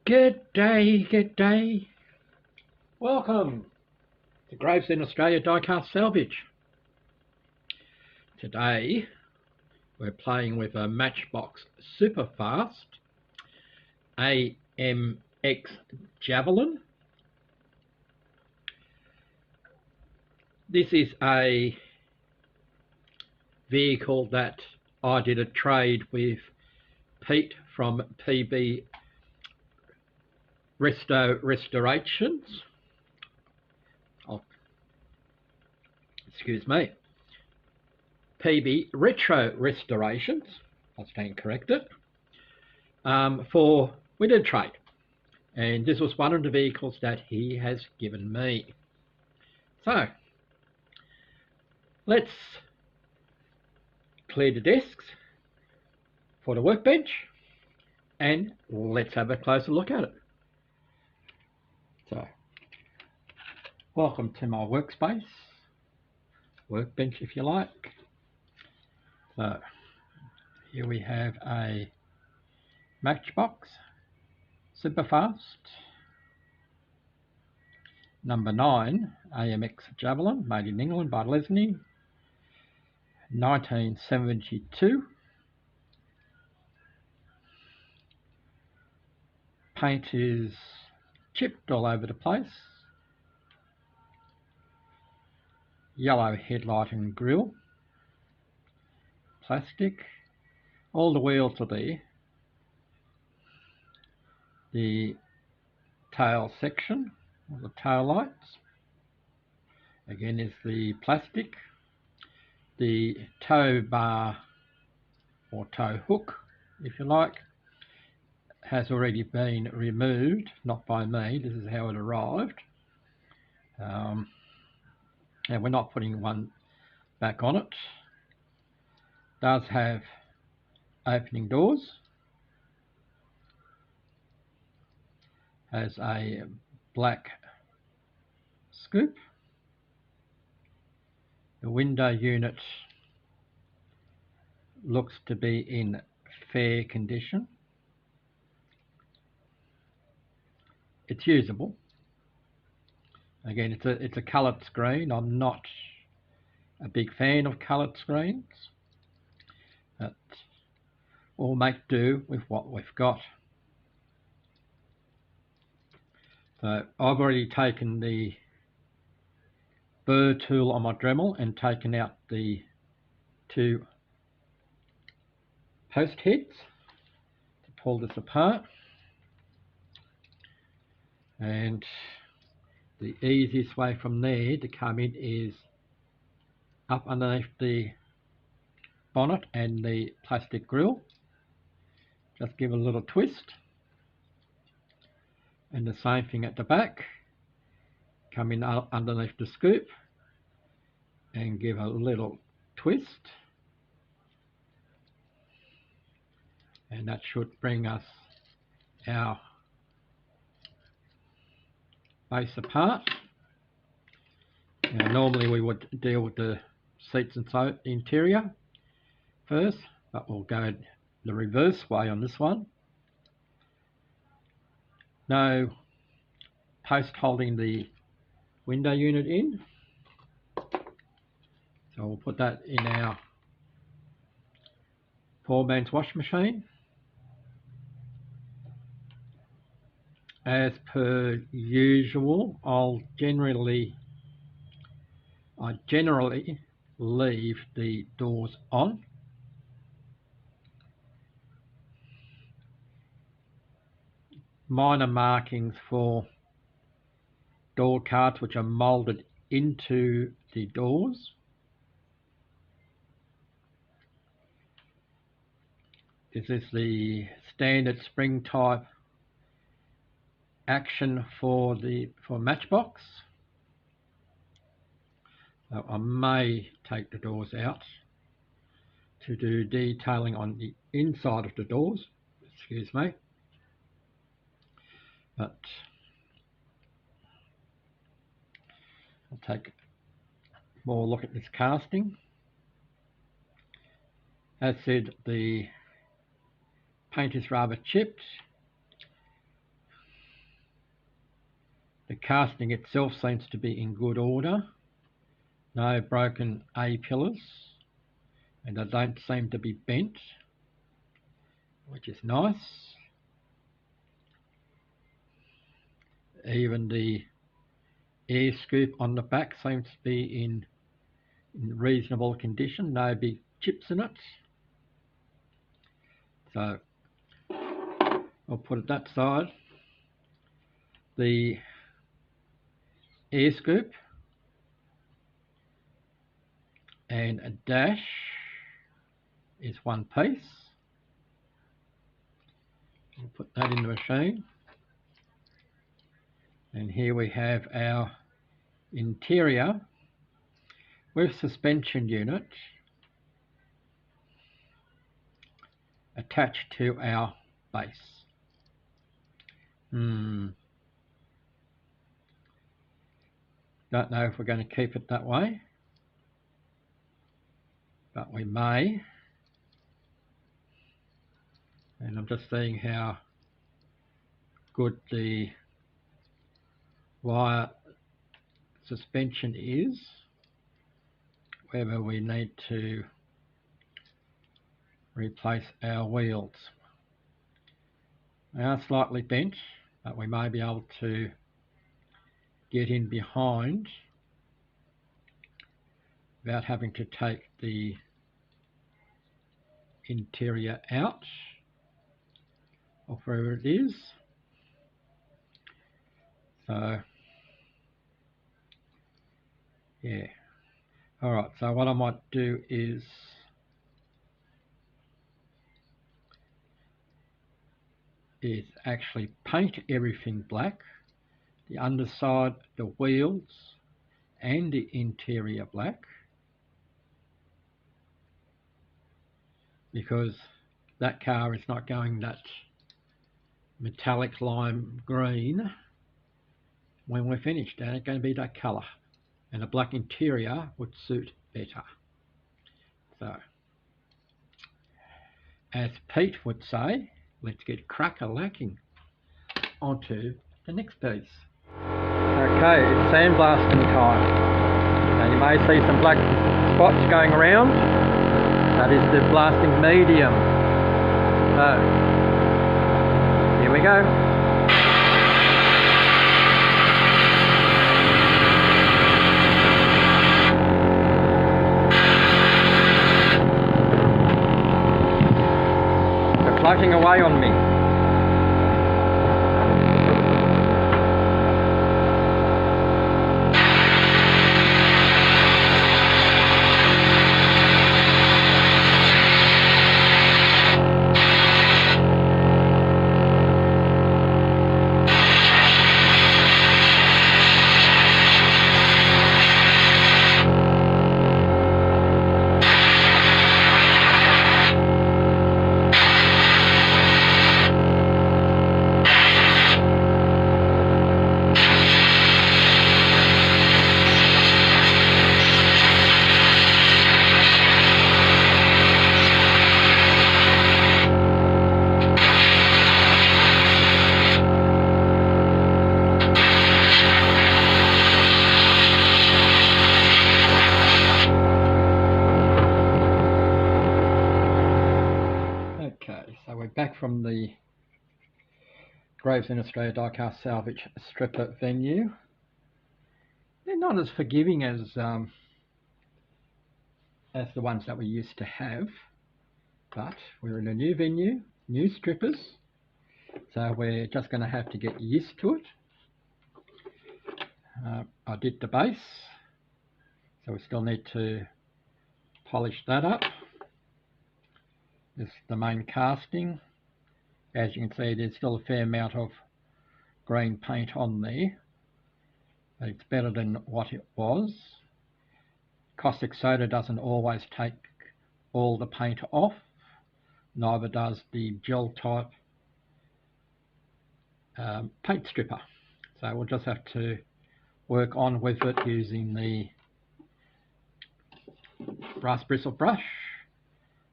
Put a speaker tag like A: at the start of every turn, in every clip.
A: Good day, good day. Welcome to Gravesend Australia Diecast Salvage. Today we're playing with a Matchbox Superfast AMX Javelin. This is a vehicle that I did a trade with Pete from PB Restorations. Excuse me. PB Retro Restorations. I stand corrected. We did trade, and this was one of the vehicles that he has given me. So let's clear the desks for the workbench, and let's have a closer look at it. So, welcome to my workspace, workbench if you like. So, here we have a Matchbox Superfast number 9 AMX Javelin, made in England by Lesney, 1972. Paint is chipped all over the place. Yellow headlight and grille. Plastic. All the wheels are there. The tail section, the tail lights, again is the plastic. The tow bar or tow hook, if you like, has already been removed, not by me. This is how it arrived. And we're not putting one back on it. Does have opening doors. Has a black scoop. The window unit looks to be in fair condition. It's usable. Again, it's a coloured screen. I'm not a big fan of coloured screens, but we'll make do with what we've got. So I've already taken the burr tool on my Dremel and taken out the two post heads to pull this apart. And the easiest way from there to come in is up underneath the bonnet and the plastic grille. Just give a little twist. And the same thing at the back. Come in underneath the scoop and give a little twist. And that should bring us our base apart. Now, normally we would deal with the seats and so interior first, but we'll go the reverse way on this one. No post holding the window unit in, so we'll put that in our 4-man's wash machine. As per usual, I generally leave the doors on. Minor markings for door cards which are moulded into the doors. This is the standard spring type action for Matchbox. So I may take the doors out to do detailing on the inside of the doors. Excuse me. But I'll take more look at this casting. As said, the paint is rather chipped. The casting itself seems to be in good order. No broken A-pillars, and they don't seem to be bent, which is nice. Even the air scoop on the back seems to be in reasonable condition, no big chips in it. So I'll put it that side. The air scoop and a dash is one piece. We'll put that in the machine. And here we have our interior with suspension unit attached to our base. Don't know if we're going to keep it that way, but we may. And I'm just seeing how good the wire suspension is, whether we need to replace our wheels. They are slightly bent, but we may be able to get in behind without having to take the interior out of wherever it is. So yeah, all right, so what I might do is actually paint everything black, the underside, the wheels and the interior black, because that car is not going that metallic lime green when we're finished, and it's going to be that colour, and a black interior would suit better. So as Pete would say, let's get crack-a-lacking onto the next piece. Okay, it's sandblasting time. Now you may see some black spots going around. That is the blasting medium. So, here we go. They're plugging away on me. So we're back from the Graves in Australia Diecast Salvage Stripper venue. They're not as forgiving as the ones that we used to have, but we're in a new venue, new strippers, so we're just going to have to get used to it. I did the base, so we still need to polish that up. This is the main casting. As you can see, there's still a fair amount of green paint on there, but it's better than what it was. Caustic soda doesn't always take all the paint off, neither does the gel type paint stripper. So we'll just have to work on with it using the brass bristle brush,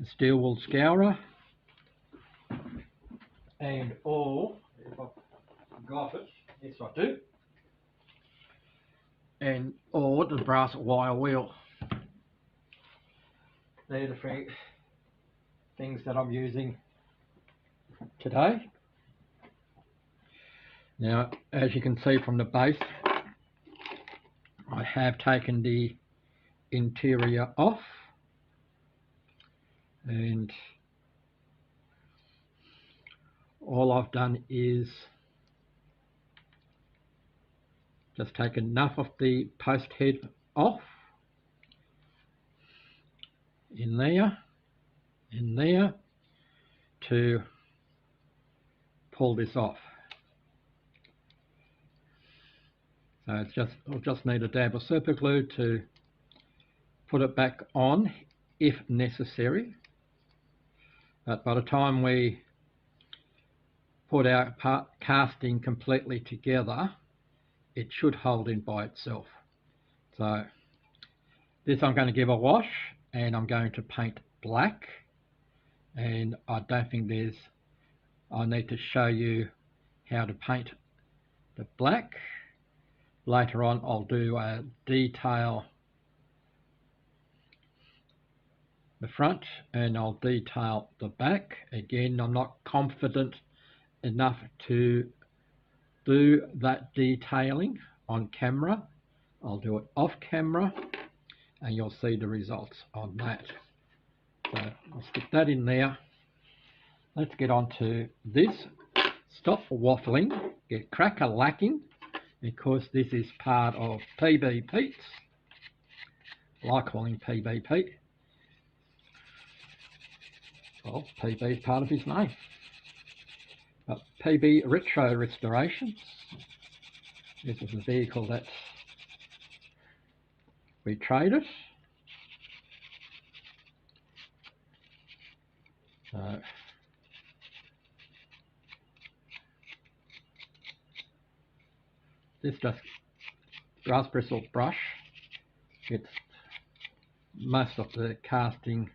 A: the steel wool scourer, and all, if I've got it, yes I do, or the brass wire wheel. They're the three things that I'm using today. Now, as you can see from the base, I have taken the interior off, and all I've done is just take enough of the post head off, in there, to pull this off. So it's I'll just need a dab of super glue to put it back on if necessary. But by the time we put our casting completely together, it should hold in by itself. So this I'm going to give a wash, and I'm going to paint black, and I don't think I need to show you how to paint the black. Later on I'll do a detail the front and I'll detail the back. Again, I'm not confident enough to do that detailing on camera. I'll do it off camera and you'll see the results on that. So I'll stick that in there. Let's get on to this. Stop waffling, get crack-a-lacking, because this is part of PB Pete's. I like calling PB Pete. Well, PB is part of his name. But PB Retro Restorations. This is the vehicle that we traded. So this just brass bristle brush gets most of the casting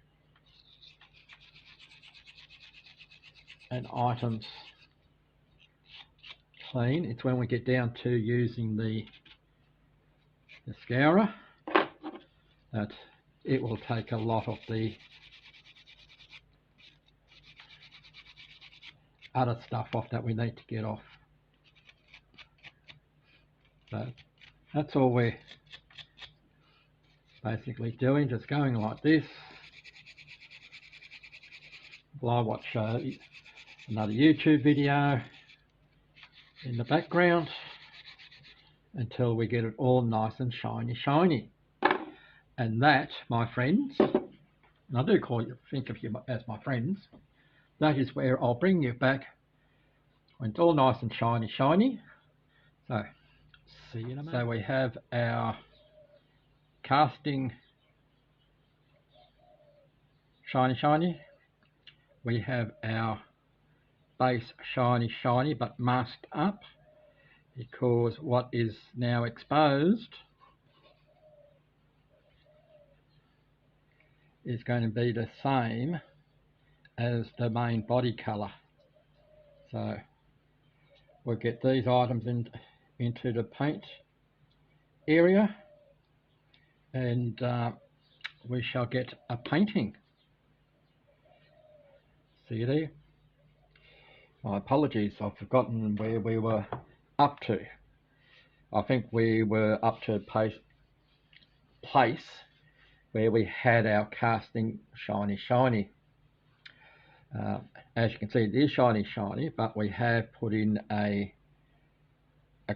A: and items clean. It's when we get down to using the scourer that it will take a lot of the other stuff off that we need to get off. So that's all we're basically doing, just going like this. While I watch another YouTube video in the background until we get it all nice and shiny. And that, my friends, and I do think of you as my friends, that is where I'll bring you back when it's all nice and shiny. So see you in a minute. So we have our casting shiny. We have our base shiny but masked up, because what is now exposed is going to be the same as the main body colour. So we'll get these items into the paint area, and we shall get a painting. See you there. My apologies, I've forgotten where we were up to. I think we were up to place where we had our casting shiny. As you can see, it is shiny, but we have put in a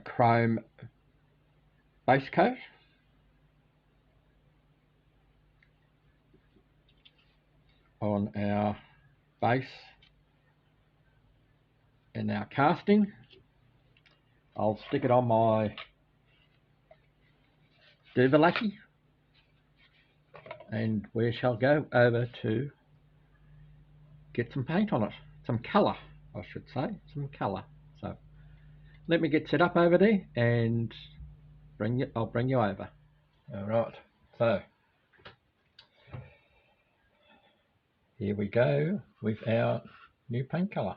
A: chrome base coat on our base and our casting. I'll stick it on my Duvalaki and we shall go over to get some paint on it, some colour I should say, some colour. So let me get set up over there and I'll bring you over. Alright, so here we go with our new paint colour.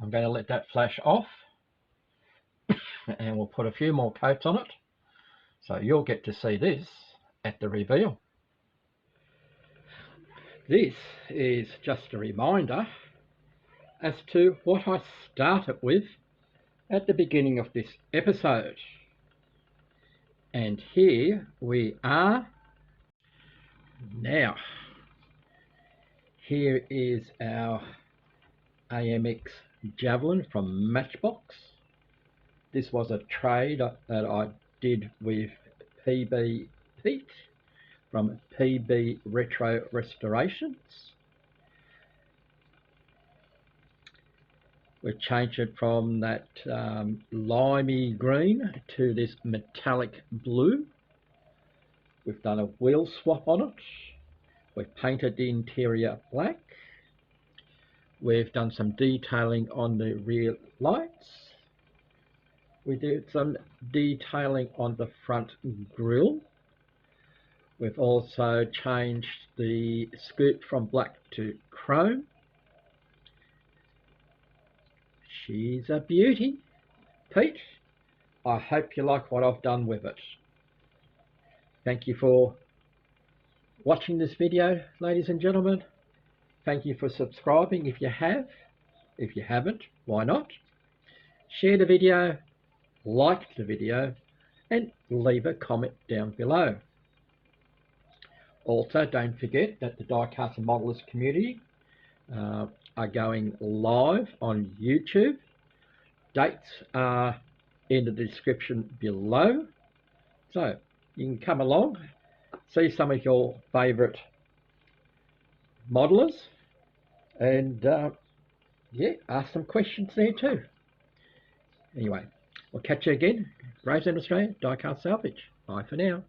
A: I'm going to let that flash off and we'll put a few more coats on it. So you'll get to see this at the reveal. This is just a reminder as to what I started with at the beginning of this episode. And here we are now. Here is our AMX Javelin from Matchbox. This was a trade that I did with PB Pete from PB Retro Restorations. We've changed it from that limey green to this metallic blue. We've done a wheel swap on it. We've painted the interior black. We've done some detailing on the rear lights. We did some detailing on the front grille. We've also changed the scoop from black to chrome. She's a beauty, Pete. I hope you like what I've done with it. Thank you for watching this video, ladies and gentlemen. Thank you for subscribing if you have. If you haven't, why not? Share the video, like the video, and leave a comment down below. Also, don't forget that the Diecast Modelers community are going live on YouTube. Dates are in the description below. So you can come along, see some of your favourite modelers, and yeah, ask some questions there too. Anyway, we'll catch you again. Braves in Australia, Diecast Salvage. Bye for now.